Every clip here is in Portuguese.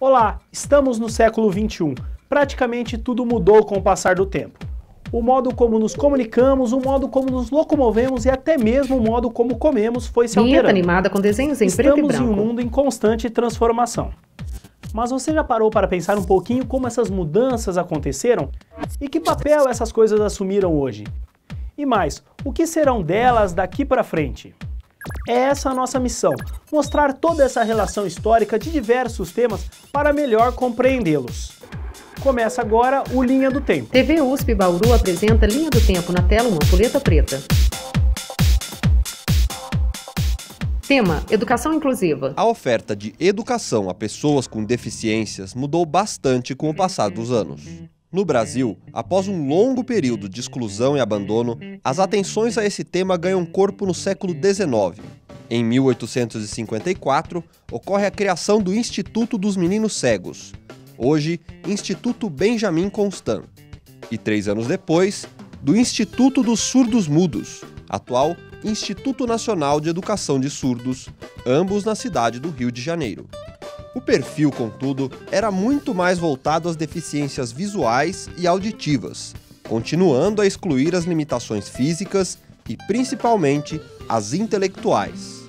Olá, estamos no século XXI. Praticamente tudo mudou com o passar do tempo. O modo como nos comunicamos, o modo como nos locomovemos e até mesmo o modo como comemos foi se alterando. Vinheta animada com desenhos em preto e branco. Estamos em um mundo em constante transformação. Mas você já parou para pensar um pouquinho como essas mudanças aconteceram? E que papel essas coisas assumiram hoje? E mais, o que serão delas daqui para frente? É essa a nossa missão, mostrar toda essa relação histórica de diversos temas para melhor compreendê-los. Começa agora o Linha do Tempo. TV USP Bauru apresenta Linha do Tempo, na tela uma ampulheta preta. Tema: Educação Inclusiva. A oferta de educação a pessoas com deficiências mudou bastante com o passar dos anos. No Brasil, após um longo período de exclusão e abandono, as atenções a esse tema ganham corpo no século XIX. Em 1854, ocorre a criação do Instituto dos Meninos Cegos, hoje Instituto Benjamin Constant, e 3 anos depois, do Instituto dos Surdos Mudos, atual Instituto Nacional de Educação de Surdos, ambos na cidade do Rio de Janeiro. O perfil, contudo, era muito mais voltado às deficiências visuais e auditivas, continuando a excluir as limitações físicas e, principalmente, as intelectuais.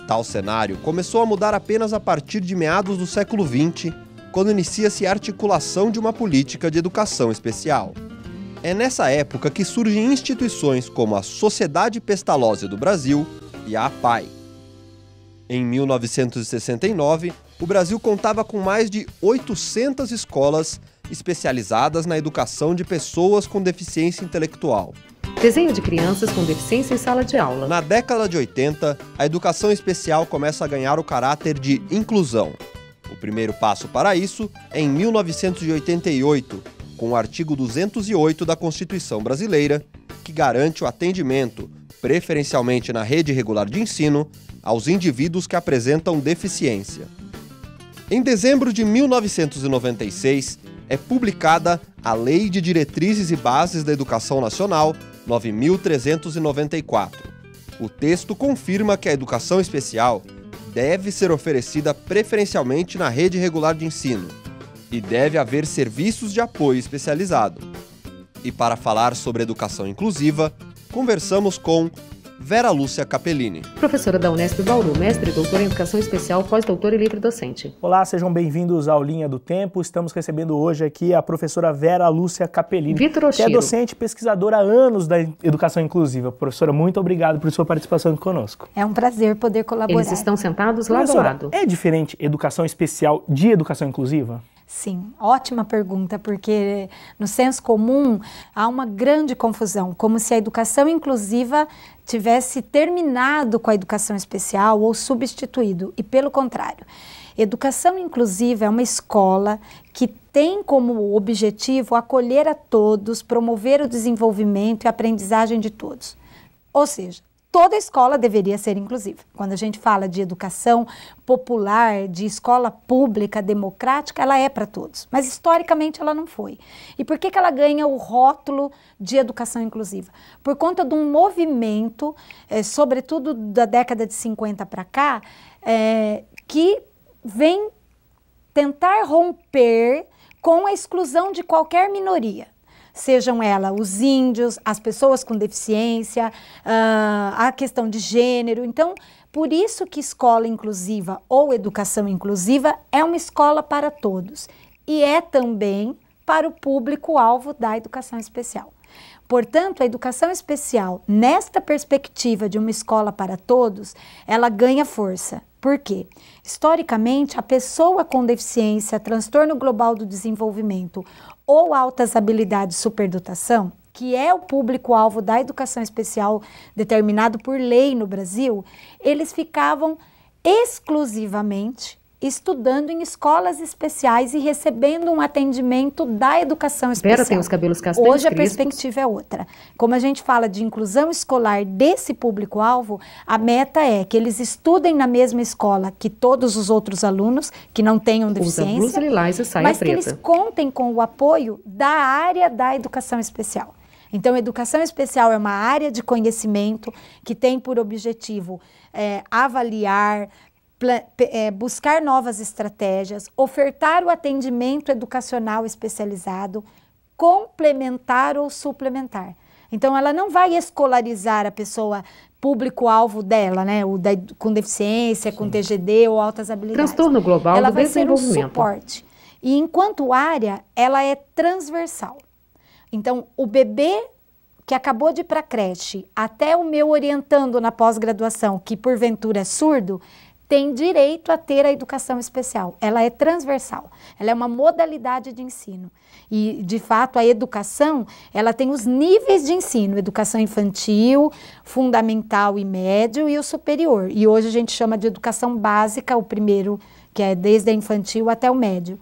Tal cenário começou a mudar apenas a partir de meados do século XX, quando inicia-se a articulação de uma política de educação especial. É nessa época que surgem instituições como a Sociedade Pestalozzi do Brasil e a APAE. Em 1969, o Brasil contava com mais de 800 escolas especializadas na educação de pessoas com deficiência intelectual. Desenho de crianças com deficiência em sala de aula. Na década de 80, a educação especial começa a ganhar o caráter de inclusão. O primeiro passo para isso é em 1988, com o artigo 208 da Constituição Brasileira, que garante o atendimento, preferencialmente na rede regular de ensino, aos indivíduos que apresentam deficiência. Em dezembro de 1996, é publicada a Lei de Diretrizes e Bases da Educação Nacional, 9.394. O texto confirma que a educação especial deve ser oferecida preferencialmente na rede regular de ensino e deve haver serviços de apoio especializado. E para falar sobre educação inclusiva, conversamos com Vera Lúcia Capellini. Professora da Unesp Bauru, mestre e doutora em Educação Especial, pós-doutora e livre-docente. Olá, sejam bem-vindos ao Linha do Tempo. Estamos recebendo hoje aqui a professora Vera Lúcia Capellini, que é docente e pesquisadora há anos da educação inclusiva. Professora, muito obrigado por sua participação aqui conosco. É um prazer poder colaborar. Eles estão sentados lado a lado. É diferente educação especial de educação inclusiva? Sim, ótima pergunta, porque no senso comum há uma grande confusão, como se a educação inclusiva tivesse terminado com a educação especial ou substituído, e pelo contrário. Educação inclusiva é uma escola que tem como objetivo acolher a todos, promover o desenvolvimento e a aprendizagem de todos. Ou seja, toda escola deveria ser inclusiva. Quando a gente fala de educação popular, de escola pública, democrática, ela é para todos. Mas historicamente ela não foi. E por que ela ganha o rótulo de educação inclusiva? Por conta de um movimento, sobretudo da década de 50 para cá, que vem tentar romper com a exclusão de qualquer minoria. Sejam elas os índios, as pessoas com deficiência, a questão de gênero. Então, por isso que escola inclusiva ou educação inclusiva é uma escola para todos e é também para o público-alvo da educação especial. Portanto, a educação especial, nesta perspectiva de uma escola para todos, ela ganha força. Por quê? Historicamente, a pessoa com deficiência, transtorno global do desenvolvimento ou altas habilidades superdotação, que é o público-alvo da educação especial determinado por lei no Brasil, eles ficavam exclusivamente estudando em escolas especiais e recebendo um atendimento da educação especial. Vera tem os cabelos castanhos. Hoje a perspectiva é outra. Como a gente fala de inclusão escolar desse público-alvo, a meta é que eles estudem na mesma escola que todos os outros alunos que não tenham deficiência, blusa lilás e saia mas preta. Que eles contem com o apoio da área da educação especial. Então, a educação especial é uma área de conhecimento que tem por objetivo avaliar, buscar novas estratégias, ofertar o atendimento educacional especializado, complementar ou suplementar. Então, ela não vai escolarizar a pessoa, público-alvo dela, né? Com deficiência, com TGD ou altas habilidades. Transtorno global ela do vai ser um desenvolvimento. suporte. E enquanto área, ela é transversal. Então, o bebê que acabou de ir para a creche, até o meu orientando na pós-graduação, que porventura é surdo, tem direito a ter a educação especial. Ela é transversal, ela é uma modalidade de ensino. E, de fato, a educação, ela tem os níveis de ensino, educação infantil, fundamental e médio e o superior. E hoje a gente chama de educação básica, o primeiro, que é desde a infantil até o médio.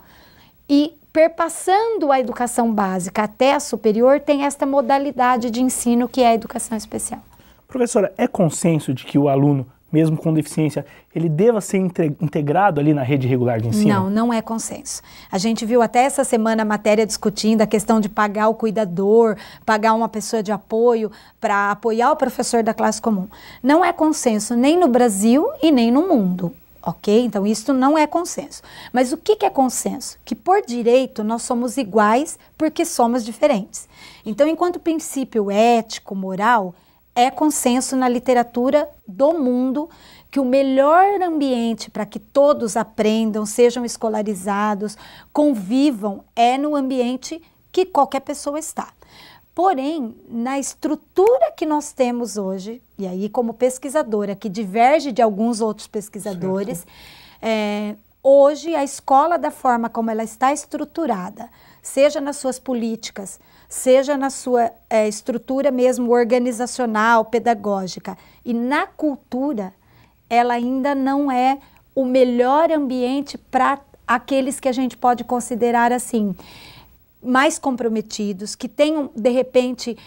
E perpassando a educação básica até a superior, tem esta modalidade de ensino que é a educação especial. Professora, é consenso de que o aluno, mesmo com deficiência, ele deva ser integrado ali na rede regular de ensino? Não, não é consenso. A gente viu até essa semana a matéria discutindo a questão de pagar o cuidador, pagar uma pessoa de apoio para apoiar o professor da classe comum. Não é consenso nem no Brasil e nem no mundo. Ok? Então, isso não é consenso. Mas o que é consenso? Que, por direito, nós somos iguais porque somos diferentes. Então, enquanto princípio ético, moral, é consenso na literatura do mundo que o melhor ambiente para que todos aprendam, sejam escolarizados, convivam, é no ambiente que qualquer pessoa está. Porém, na estrutura que nós temos hoje, e aí como pesquisadora, que diverge de alguns outros pesquisadores, hoje a escola, da forma como ela está estruturada, seja nas suas políticas, seja na sua estrutura mesmo organizacional, pedagógica, e na cultura, ela ainda não é o melhor ambiente para aqueles que a gente pode considerar assim, mais comprometidos, que tenham, de repente,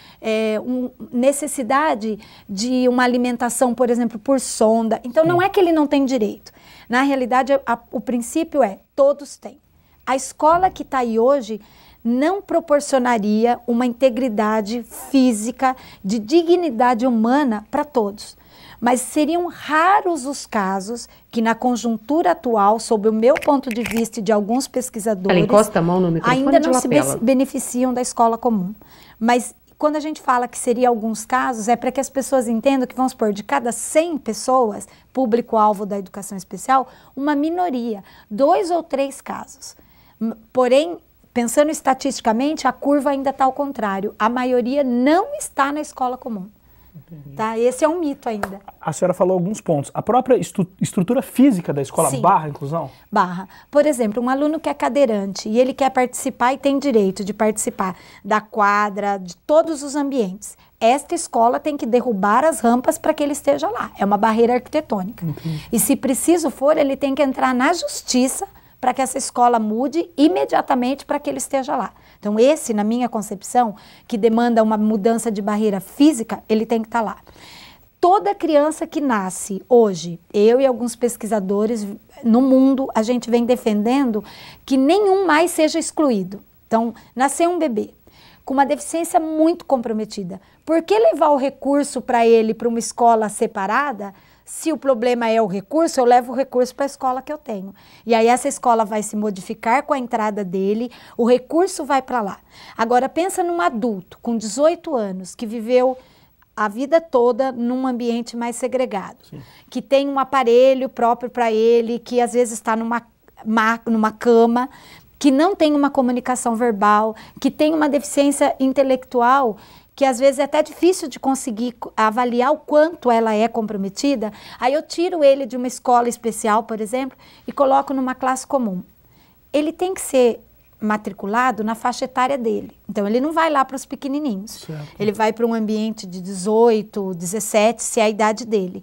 necessidade de uma alimentação, por exemplo, por sonda. Então, não é que ele não tem direito. Na realidade, o princípio é, todos têm. A escola que está aí hoje não proporcionaria uma integridade física, de dignidade humana para todos. Mas seriam raros os casos que, na conjuntura atual, sob o meu ponto de vista e de alguns pesquisadores, ela encosta a mão no microfone ainda não de se lapela. beneficiam da escola comum. Mas quando a gente fala que seria alguns casos, é para que as pessoas entendam que, vamos supor, de cada 100 pessoas, público-alvo da educação especial, uma minoria, 2 ou 3 casos. Porém, pensando estatisticamente, a curva ainda está ao contrário. A maioria não está na escola comum. Tá? Esse é um mito ainda. A senhora falou alguns pontos. A própria estrutura física da escola Sim. barra a inclusão? Barra. Por exemplo, um aluno que é cadeirante e ele quer participar e tem direito de participar da quadra, de todos os ambientes. Esta escola tem que derrubar as rampas para que ele esteja lá. É uma barreira arquitetônica. E se preciso for, ele tem que entrar na justiça para que essa escola mude imediatamente para que ele esteja lá. Então, esse, na minha concepção, que demanda uma mudança de barreira física, ele tem que estar lá. Toda criança que nasce hoje, eu e alguns pesquisadores no mundo, a gente vem defendendo que nenhum mais seja excluído. Então, nasceu um bebê com uma deficiência muito comprometida. Por que levar o recurso para ele para uma escola separada? Se o problema é o recurso, eu levo o recurso para a escola que eu tenho. E aí essa escola vai se modificar com a entrada dele, o recurso vai para lá. Agora pensa num adulto com 18 anos que viveu a vida toda num ambiente mais segregado, Sim. que tem um aparelho próprio para ele, que às vezes está numa cama, que não tem uma comunicação verbal, que tem uma deficiência intelectual, que às vezes é até difícil de conseguir avaliar o quanto ela é comprometida, aí eu tiro ele de uma escola especial, por exemplo, e coloco numa classe comum. Ele tem que ser matriculado na faixa etária dele. Então, ele não vai lá para os pequenininhos. Certo. Ele vai para um ambiente de 18, 17, se é a idade dele.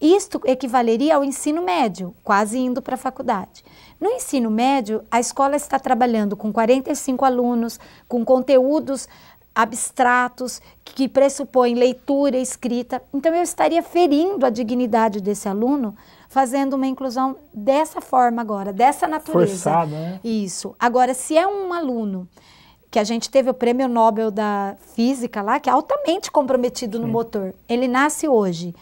Isto equivaleria ao ensino médio, quase indo para a faculdade. No ensino médio, a escola está trabalhando com 45 alunos, com conteúdos abstratos, que pressupõem leitura e escrita. Então, eu estaria ferindo a dignidade desse aluno, fazendo uma inclusão dessa forma agora, dessa natureza. Forçado, né? Isso. Agora, se é um aluno que a gente teve o prêmio Nobel da Física lá, que é altamente comprometido Sim. no motor, ele nasce hoje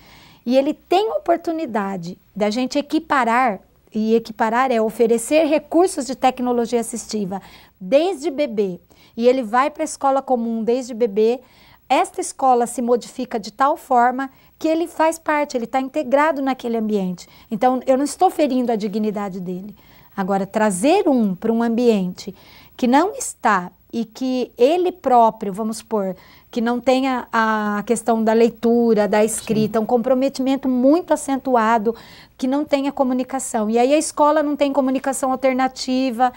e ele tem oportunidade da gente equiparar, e equiparar é oferecer recursos de tecnologia assistiva desde bebê, e ele vai para a escola comum desde bebê, esta escola se modifica de tal forma que ele faz parte, ele está integrado naquele ambiente. Então, eu não estou ferindo a dignidade dele. Agora, trazer para um ambiente que não está e que ele próprio, vamos supor, que não tenha a questão da leitura, da escrita, um comprometimento muito acentuado, que não tenha comunicação. E aí a escola não tem comunicação alternativa,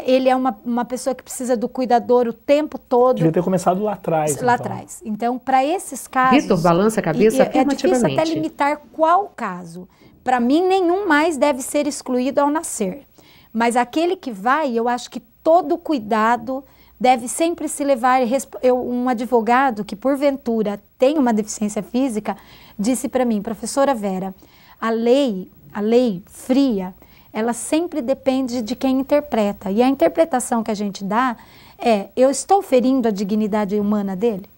ele é uma pessoa que precisa do cuidador o tempo todo. Devia ter começado lá atrás. Lá atrás. Então, para esses casos... Vitor balança a cabeça afirmativamente. É difícil até limitar qual caso. Para mim, nenhum mais deve ser excluído ao nascer. Mas aquele que vai, eu acho que todo cuidado deve sempre se levar... Um advogado que, porventura, tem uma deficiência física, disse para mim, professora Vera, a lei fria, ela sempre depende de quem interpreta. E a interpretação que a gente dá é, eu estou ferindo a dignidade humana dele?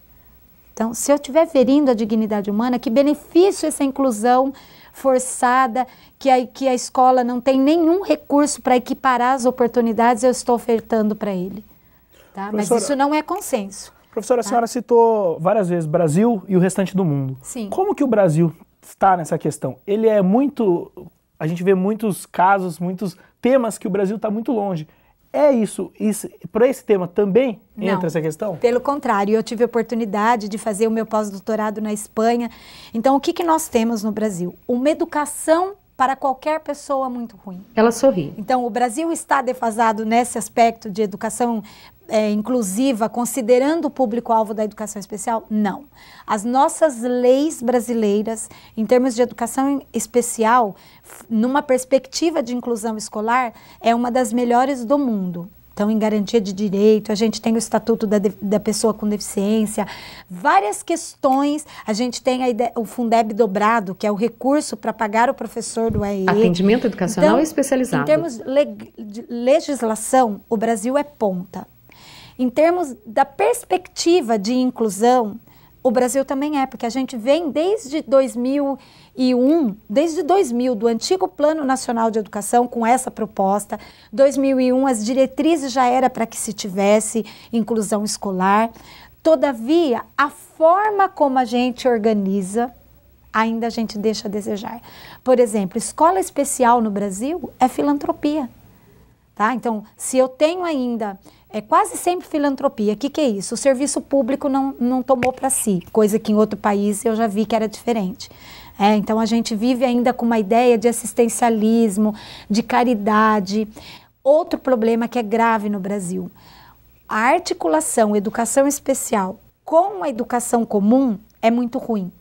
Então, se eu estiver ferindo a dignidade humana, que benefício essa inclusão forçada, que a escola não tem nenhum recurso para equiparar as oportunidades, eu estou ofertando para ele. Tá? Mas isso não é consenso. Professora, a senhora citou várias vezes Brasil e o restante do mundo. Sim. Como que o Brasil está nessa questão? Ele é muito... A gente vê muitos casos, muitos temas que o Brasil está muito longe. É isso para esse tema também entra essa questão? Pelo contrário, eu tive a oportunidade de fazer o meu pós-doutorado na Espanha. Então, o que nós temos no Brasil? Uma educação para qualquer pessoa muito ruim. Ela sorri. Então, o Brasil está defasado nesse aspecto de educação inclusiva, considerando o público-alvo da educação especial? Não. As nossas leis brasileiras, em termos de educação especial, numa perspectiva de inclusão escolar, é uma das melhores do mundo. Então, em garantia de direito, a gente tem o Estatuto da Pessoa com Deficiência, várias questões, a gente tem o Fundeb dobrado, que é o recurso para pagar o professor do AEE. Atendimento educacional então, especializado. Em termos de legislação, o Brasil é ponta. Em termos da perspectiva de inclusão, o Brasil também é, porque a gente vem desde 2001, do antigo Plano Nacional de Educação com essa proposta. 2001, as diretrizes já era para que se tivesse inclusão escolar. Todavia, a forma como a gente organiza, ainda a gente deixa a desejar. Por exemplo, escola especial no Brasil é filantropia. Tá? Então, se eu tenho ainda... É quase sempre filantropia. O que é isso? O serviço público não tomou para si, coisa que em outro país eu já vi que era diferente. Então, a gente vive ainda com uma ideia de assistencialismo, de caridade. Outro problema que é grave no Brasil, a articulação educação especial com a educação comum é muito ruim.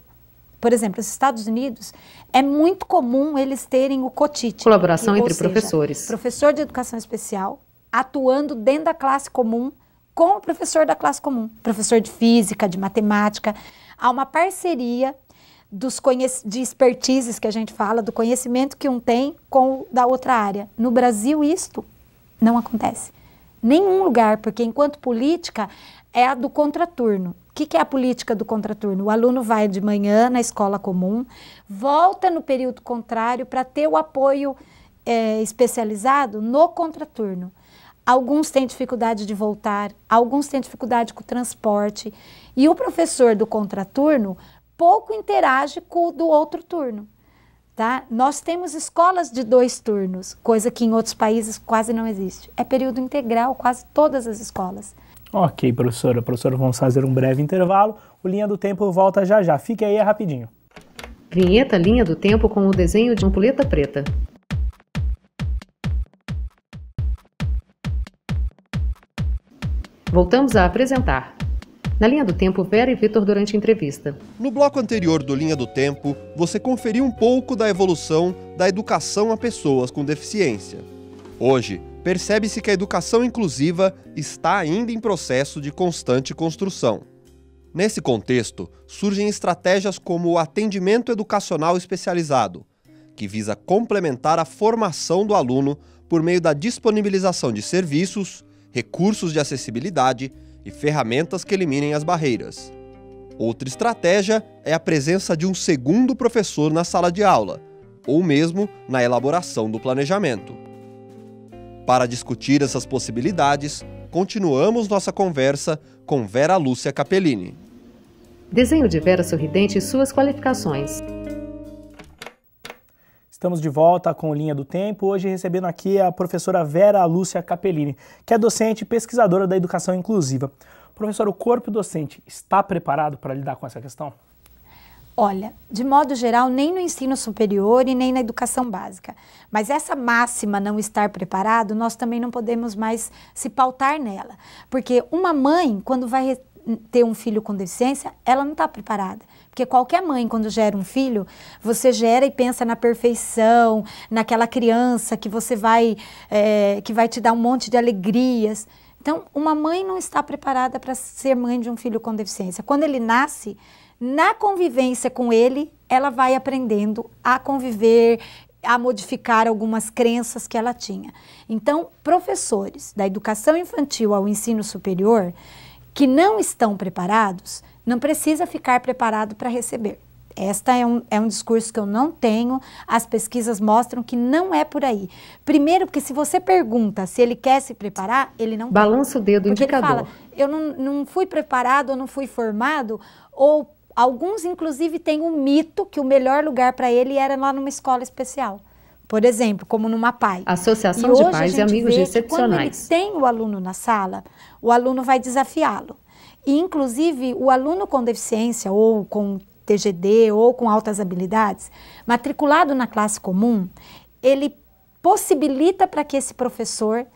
Por exemplo, os Estados Unidos, é muito comum eles terem o COTIT. Colaboração entre professores. Professor de educação especial, atuando dentro da classe comum com o professor da classe comum, professor de física, de matemática. Há uma parceria de expertises que a gente fala, do conhecimento que um tem com o da outra área. No Brasil, isto não acontece. Nenhum lugar, porque enquanto política é a do contraturno. O que é a política do contraturno? O aluno vai de manhã na escola comum, volta no período contrário para ter o apoio especializado no contraturno. Alguns têm dificuldade de voltar, alguns têm dificuldade com o transporte. E o professor do contraturno pouco interage com o do outro turno. Tá? Nós temos escolas de 2 turnos, coisa que em outros países quase não existe. É período integral, quase todas as escolas. Ok, professora. Professora, vamos fazer um breve intervalo. O Linha do Tempo volta já já. Fique aí, é rapidinho. Vinheta Linha do Tempo com o desenho de ampulheta preta. Voltamos a apresentar. Na Linha do Tempo, Vera e Vitor durante a entrevista. No bloco anterior do Linha do Tempo, você conferiu um pouco da evolução da educação a pessoas com deficiência. Hoje, percebe-se que a educação inclusiva está ainda em processo de constante construção. Nesse contexto, surgem estratégias como o atendimento educacional especializado, que visa complementar a formação do aluno por meio da disponibilização de serviços, recursos de acessibilidade e ferramentas que eliminem as barreiras. Outra estratégia é a presença de um segundo professor na sala de aula, ou mesmo na elaboração do planejamento. Para discutir essas possibilidades, continuamos nossa conversa com Vera Lúcia Capellini. Desenho de Vera Sorridente e suas qualificações. Estamos de volta com Linha do Tempo, hoje recebendo aqui a professora Vera Lúcia Capellini, que é docente e pesquisadora da educação inclusiva. Professor, o corpo docente está preparado para lidar com essa questão? Olha, de modo geral, nem no ensino superior e nem na educação básica. Mas essa máxima não estar preparado, nós também não podemos mais se pautar nela. Porque uma mãe, quando vai ter um filho com deficiência, ela não está preparada. Porque qualquer mãe, quando gera um filho, você gera e pensa na perfeição, naquela criança que você que vai te dar um monte de alegrias. Então, uma mãe não está preparada para ser mãe de um filho com deficiência. Quando ele nasce, na convivência com ele, ela vai aprendendo a conviver, a modificar algumas crenças que ela tinha. Então, professores da educação infantil ao ensino superior que não estão preparados, não precisa ficar preparado para receber. Esta é um discurso que eu não tenho, as pesquisas mostram que não é por aí. Primeiro, porque se você pergunta se ele quer se preparar, ele não balança o dedo porque indicador. Ele fala, eu não fui preparado, ou não fui formado, ou alguns inclusive têm um mito que o melhor lugar para ele era lá numa escola especial. Por exemplo, como numa PAI. Associação de Pais e Amigos de Excepcionais. Quando ele tem o aluno na sala, o aluno vai desafiá-lo. E, inclusive, o aluno com deficiência ou com TGD ou com altas habilidades, matriculado na classe comum, ele possibilita para que esse professor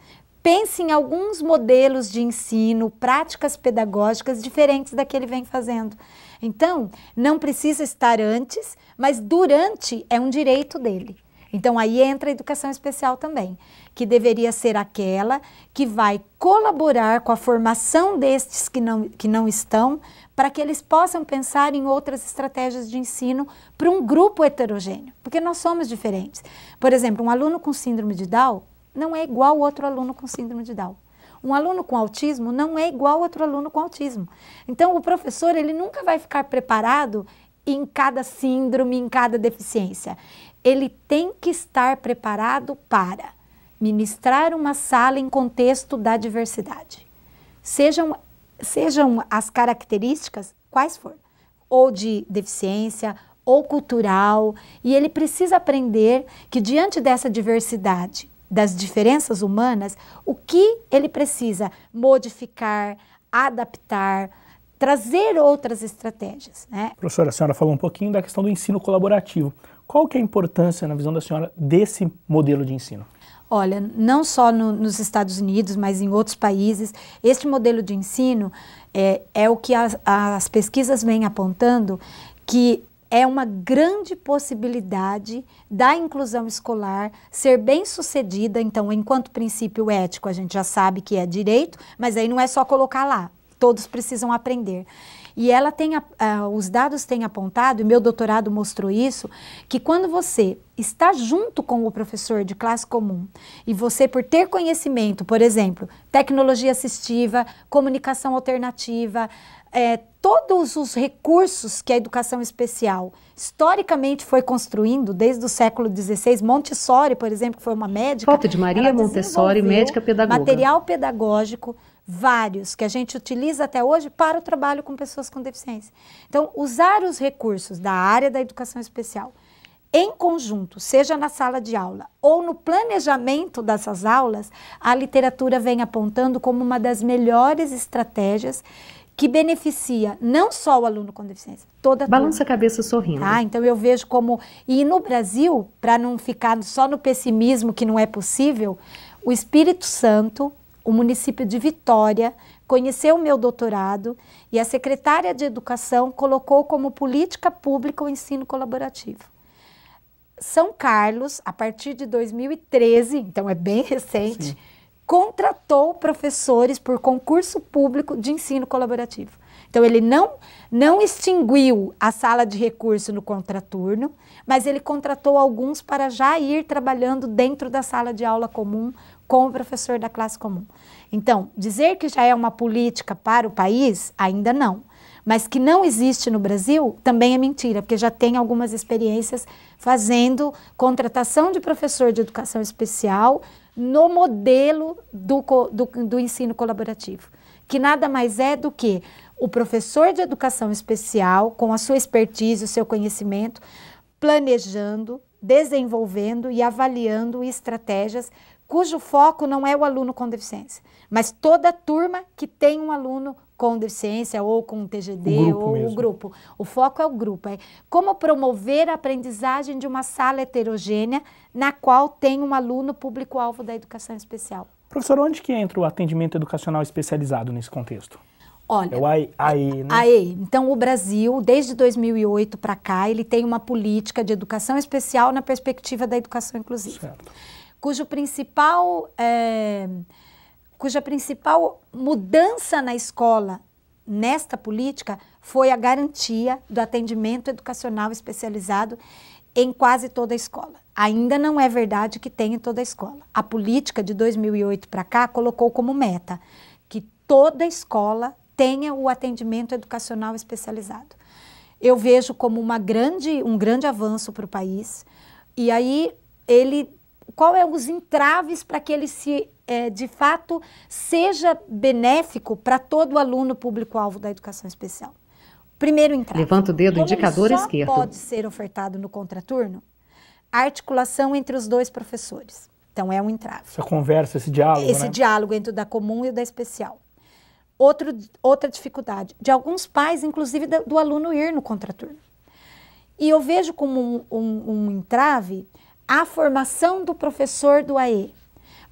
pense em alguns modelos de ensino, práticas pedagógicas diferentes da que ele vem fazendo. Então, não precisa estar antes, mas durante é um direito dele. Então, aí entra a educação especial também, que deveria ser aquela que vai colaborar com a formação destes que não estão, para que eles possam pensar em outras estratégias de ensino para um grupo heterogêneo, porque nós somos diferentes. Por exemplo, um aluno com síndrome de Down não é igual ao outro aluno com síndrome de Down. Um aluno com autismo não é igual ao outro aluno com autismo. Então, o professor ele nunca vai ficar preparado em cada síndrome, em cada deficiência. Ele tem que estar preparado para ministrar uma sala em contexto da diversidade. Sejam as características, quais forem, ou de deficiência, ou cultural, e ele precisa aprender que diante dessa diversidade, das diferenças humanas, o que ele precisa modificar, adaptar, trazer outras estratégias, né? Professora, a senhora falou um pouquinho da questão do ensino colaborativo. Qual que é a importância, na visão da senhora, desse modelo de ensino? Olha, não só nos Estados Unidos, mas em outros países, este modelo de ensino é o que as pesquisas vêm apontando, que é uma grande possibilidade da inclusão escolar ser bem sucedida. Então, enquanto princípio ético, a gente já sabe que é direito, mas aí não é só colocar lá, todos precisam aprender. E ela os dados têm apontado, e meu doutorado mostrou isso, que quando você está junto com o professor de classe comum e você, por ter conhecimento, por exemplo, tecnologia assistiva, comunicação alternativa, todos os recursos que a educação especial historicamente foi construindo desde o século XVI, Montessori, por exemplo, que foi uma médica. Foto de Maria Montessori, médica pedagoga. Material pedagógico, vários, que a gente utiliza até hoje para o trabalho com pessoas com deficiência. Então, usar os recursos da área da educação especial em conjunto, seja na sala de aula ou no planejamento dessas aulas, a literatura vem apontando como uma das melhores estratégias que beneficia não só o aluno com deficiência, toda a turma. Balança a cabeça sorrindo. Tá? Então eu vejo como... E no Brasil, para não ficar só no pessimismo que não é possível, o Espírito Santo, o município de Vitória, conheceu o meu doutorado e a secretária de Educação colocou como política pública o ensino colaborativo. São Carlos, a partir de 2013, então é bem recente, sim, contratou professores por concurso público de ensino colaborativo. Então, ele não extinguiu a sala de recurso no contraturno, mas ele contratou alguns para já ir trabalhando dentro da sala de aula comum com o professor da classe comum. Então, dizer que já é uma política para o país, ainda não. mas que não existe no Brasil, também é mentira, porque já tem algumas experiências fazendo contratação de professor de educação especial no modelo do ensino colaborativo, que nada mais é do que o professor de educação especial, com a sua expertise, o seu conhecimento, planejando, desenvolvendo e avaliando estratégias cujo foco não é o aluno com deficiência, mas toda a turma que tem um aluno com deficiência ou com TGD o grupo. O foco é o grupo, é como promover a aprendizagem de uma sala heterogênea na qual tem um aluno público-alvo da educação especial. Professor, onde que entra o atendimento educacional especializado nesse contexto? Olha, é o AE, né? AE. Então, o Brasil, desde 2008 para cá, ele tem uma política de educação especial na perspectiva da educação inclusiva. Certo. Cuja principal mudança na escola, nesta política, foi a garantia do atendimento educacional especializado em quase toda a escola. Ainda não é verdade que tem em toda a escola. A política de 2008 para cá colocou como meta que toda a escola tenha o atendimento educacional especializado. Eu vejo como um grande avanço para o país. E aí, qual é os entraves para que ele de fato, seja benéfico para todo aluno público-alvo da educação especial? Primeiro entrave. Levanta o dedo, como indicador ele só esquerdo. Pode ser ofertado no contraturno a articulação entre os dois professores. Então, é um entrave. Essa conversa, esse diálogo, Esse diálogo entre o da comum e o da especial. Outra dificuldade, de alguns pais, inclusive do aluno ir no contraturno. E eu vejo como um entrave a formação do professor do AE.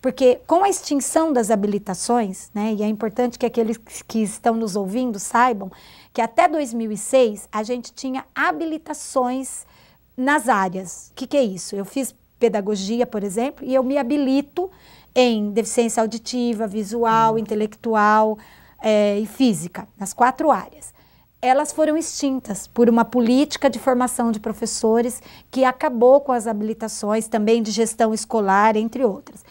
Porque com a extinção das habilitações, né, e é importante que aqueles que estão nos ouvindo saibam que até 2006 a gente tinha habilitações nas áreas. O que é isso? Eu fiz pedagogia, por exemplo, e eu me habilito em deficiência auditiva, visual, intelectual e física, nas 4 áreas. Elas foram extintas por uma política de formação de professores que acabou com as habilitações também de gestão escolar, entre outras.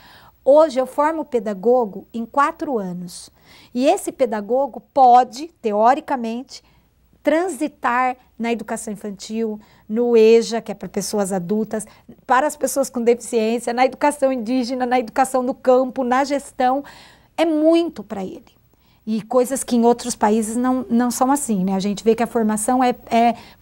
Hoje eu formo pedagogo em 4 anos e esse pedagogo pode, teoricamente, transitar na educação infantil, no EJA, que é para pessoas adultas, para as pessoas com deficiência, na educação indígena, na educação do campo, na gestão. É muito para ele. E coisas que em outros países não são assim, né? A gente vê que a formação é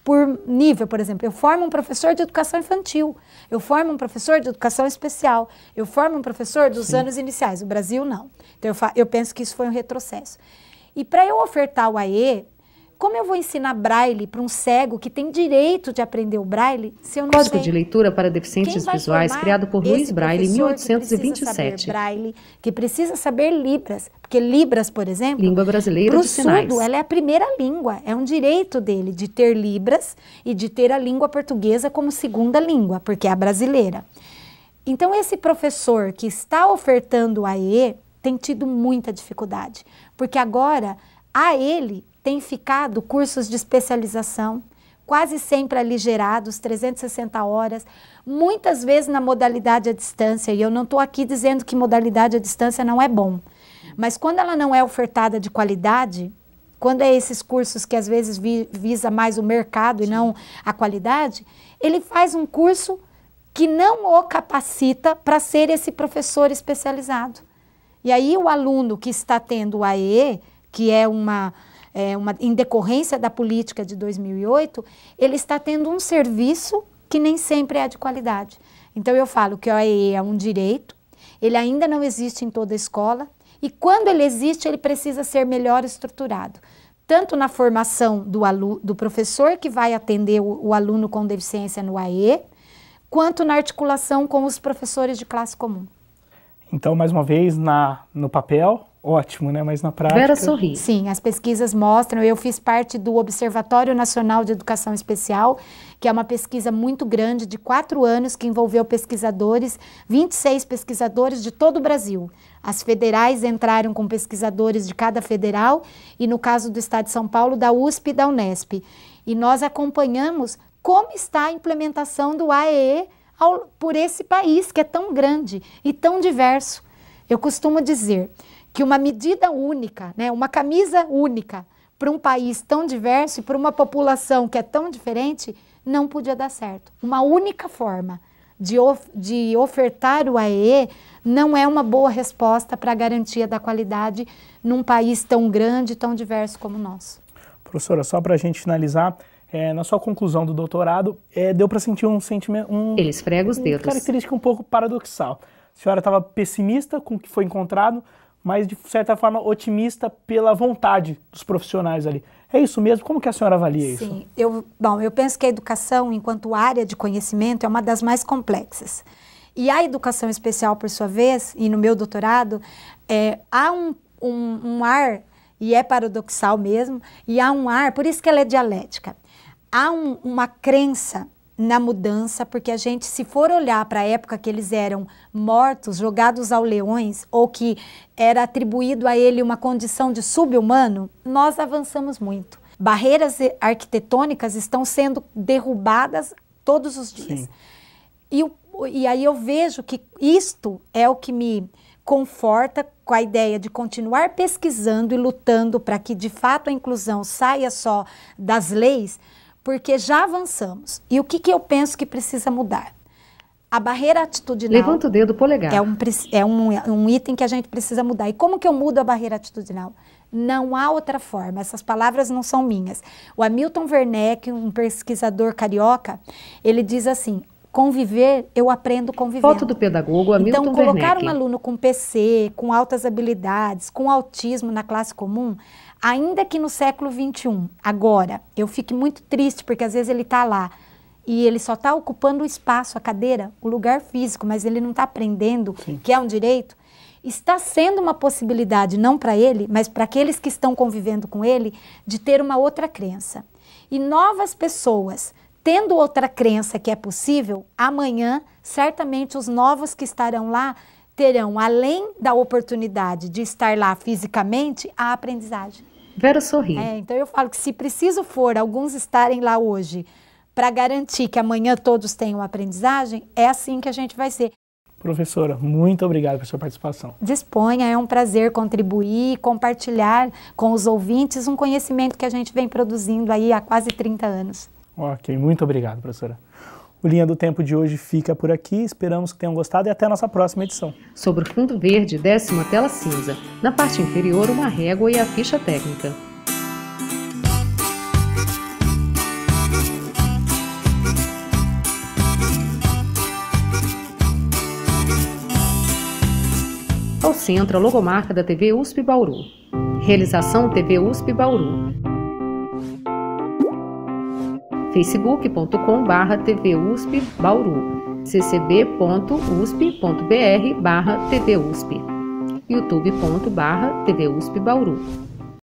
por nível, por exemplo. Eu formo um professor de educação infantil, eu formo um professor de educação especial, eu formo um professor dos anos iniciais. O Brasil, não. Então, eu penso que isso foi um retrocesso. E para eu ofertar o AE, como eu vou ensinar braille para um cego que tem direito de aprender o braille se eu não Código sei? de Leitura para Deficientes Visuais, criado por Luiz Braille em 1827. Braille, que precisa saber Libras, porque Libras, por exemplo, Língua brasileira de sinais. surdo, ela é a primeira língua, é um direito dele de ter Libras e de ter a língua portuguesa como segunda língua, porque é a brasileira. Então, esse professor que está ofertando o AE tem tido muita dificuldade, porque agora a ele tem ficado cursos de especialização, quase sempre aligerados, 360 horas, muitas vezes na modalidade à distância, e eu não estou aqui dizendo que modalidade à distância não é bom, mas quando ela não é ofertada de qualidade, quando é esses cursos que às vezes visa mais o mercado e não a qualidade, ele faz um curso que não o capacita para ser esse professor especializado. E aí o aluno que está tendo o AE, que é em decorrência da política de 2008, ele está tendo um serviço que nem sempre é de qualidade. Então, eu falo que o AE é um direito, ele ainda não existe em toda a escola, e quando ele existe, ele precisa ser melhor estruturado, tanto na formação do professor que vai atender o aluno com deficiência no AE, quanto na articulação com os professores de classe comum. Então, mais uma vez, no papel, ótimo, né? Mas na prática... Vera sorri. Sim, as pesquisas mostram, eu fiz parte do Observatório Nacional de Educação Especial, que é uma pesquisa muito grande, de 4 anos, que envolveu pesquisadores, 26 pesquisadores de todo o Brasil. As federais entraram com pesquisadores de cada federal, e no caso do Estado de São Paulo, da USP e da Unesp. E nós acompanhamos como está a implementação do AE por esse país, que é tão grande e tão diverso. Eu costumo dizer que uma medida única, né, uma camisa única para um país tão diverso e para uma população que é tão diferente, não podia dar certo. Uma única forma de ofertar o AEE não é uma boa resposta para a garantia da qualidade num país tão grande e tão diverso como o nosso. Professora, só para a gente finalizar, na sua conclusão do doutorado, deu para sentir um sentimento, Ele esfrega os dedos. Característica um pouco paradoxal. A senhora estava pessimista com o que foi encontrado, mas de certa forma otimista pela vontade dos profissionais ali. É isso mesmo? Como que a senhora avalia isso? Sim, eu penso que a educação, enquanto área de conhecimento, é uma das mais complexas. E a educação especial, por sua vez, e no meu doutorado, há um ar, e é paradoxal mesmo, e há um ar, por isso que ela é dialética. Há uma crença na mudança, porque a gente, se for olhar para a época que eles eram mortos, jogados aos leões, ou que era atribuído a ele uma condição de sub-humano, nós avançamos muito. Barreiras arquitetônicas estão sendo derrubadas todos os dias. E aí eu vejo que isto é o que me conforta com a ideia de continuar pesquisando e lutando para que, de fato, a inclusão saia só das leis, porque já avançamos. E o que eu penso que precisa mudar? A barreira atitudinal... Levanta o dedo polegar. É um item que a gente precisa mudar. E como que eu mudo a barreira atitudinal? Não há outra forma. Essas palavras não são minhas. O Hamilton Werneck, um pesquisador carioca, ele diz assim: conviver, eu aprendo convivendo. Foto do pedagogo Hamilton Então, colocar Werneck. um aluno com PC, com altas habilidades, com autismo na classe comum, ainda que no século XXI, agora, eu fico muito triste, porque às vezes ele está lá e ele só está ocupando o espaço, a cadeira, o lugar físico, mas ele não está aprendendo, que é um direito, está sendo uma possibilidade, não para ele, mas para aqueles que estão convivendo com ele, de ter uma outra crença. E novas pessoas, tendo outra crença que é possível, amanhã, certamente os novos que estarão lá terão, além da oportunidade de estar lá fisicamente, a aprendizagem. Vera sorri. Então eu falo que se preciso for alguns estarem lá hoje para garantir que amanhã todos tenham aprendizagem, é assim que a gente vai ser. Professora, muito obrigado pela sua participação. Disponha, é um prazer contribuir e compartilhar com os ouvintes um conhecimento que a gente vem produzindo aí há quase 30 anos. Ok, muito obrigado, professora. O Linha do Tempo de hoje fica por aqui, esperamos que tenham gostado e até a nossa próxima edição. Sobre o fundo verde, desce uma tela cinza. Na parte inferior, uma régua e a ficha técnica. Ao centro, a logomarca da TV USP Bauru. Realização TV USP Bauru. facebook.com/TV USP Bauru, ccb.usp.br/TV USP, youtube.com/TV USP Bauru.